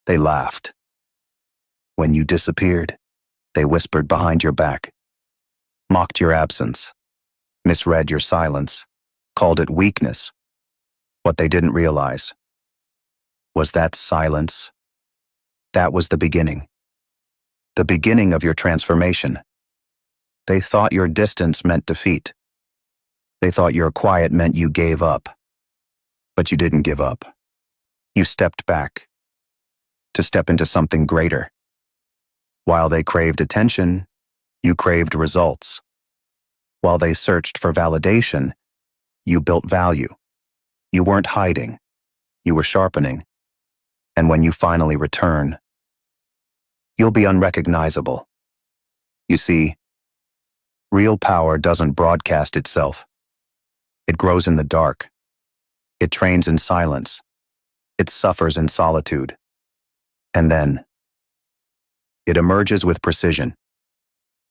They laughed. When you disappeared, they whispered behind your back, mocked your absence, misread your silence, called it weakness. What they didn't realize was that silence. That was the beginning of your transformation. They thought your distance meant defeat. They thought your quiet meant you gave up. But you didn't give up. You stepped back to step into something greater. While they craved attention, you craved results. While they searched for validation, you built value. You weren't hiding. You were sharpening. And when you finally return, you'll be unrecognizable. You see, real power doesn't broadcast itself. It grows in the dark. It trains in silence. It suffers in solitude. And then, it emerges with precision.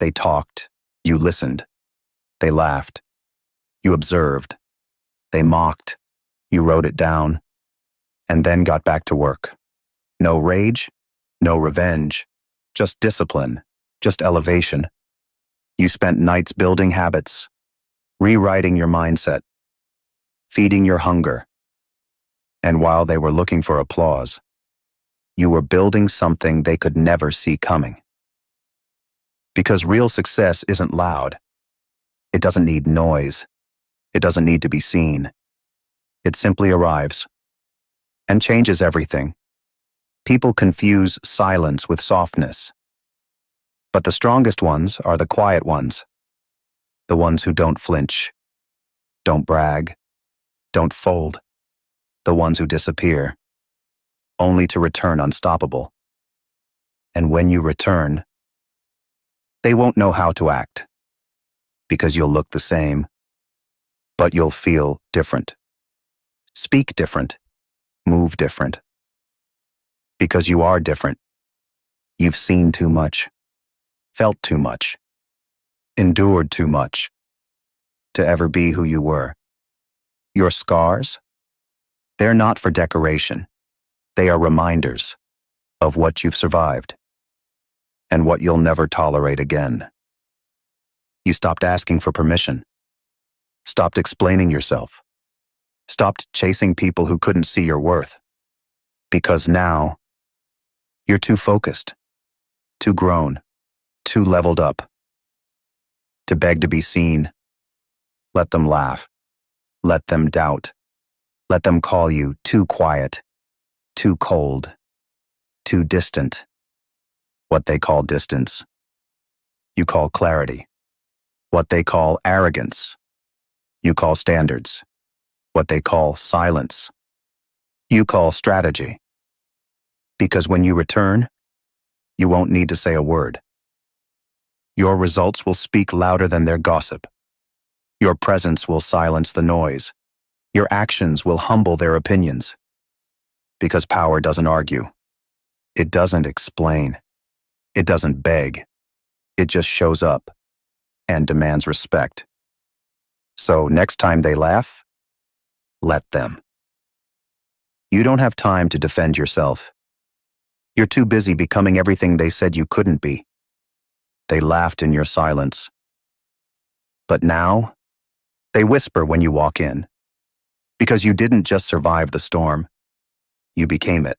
They talked. You listened. They laughed. You observed. They mocked. You wrote it down. And then got back to work. No rage, no revenge, just discipline, just elevation. You spent nights building habits, rewriting your mindset, feeding your hunger. And while they were looking for applause, you were building something they could never see coming. Because real success isn't loud. It doesn't need noise. It doesn't need to be seen. It simply arrives and changes everything. People confuse silence with softness. But the strongest ones are the quiet ones. The ones who don't flinch, don't brag, don't fold. The ones who disappear, only to return unstoppable. And when you return, they won't know how to act, because you'll look the same, but you'll feel different. Speak different, move different. Because you are different. You've seen too much, felt too much, endured too much to ever be who you were. Your scars? They're not for decoration. They are reminders of what you've survived and what you'll never tolerate again. You stopped asking for permission, stopped explaining yourself, stopped chasing people who couldn't see your worth. Because now, you're too focused, too grown, too leveled up to beg to be seen. Let them laugh. Let them doubt. Let them call you too quiet, too cold, too distant. What they call distance, you call clarity. What they call arrogance, you call standards. What they call silence, you call strategy. Because when you return, you won't need to say a word. Your results will speak louder than their gossip. Your presence will silence the noise. Your actions will humble their opinions. Because power doesn't argue. It doesn't explain. It doesn't beg. It just shows up and demands respect. So next time they laugh, let them. You don't have time to defend yourself. You're too busy becoming everything they said you couldn't be. They laughed in your silence. But now, they whisper when you walk in. Because you didn't just survive the storm, you became it.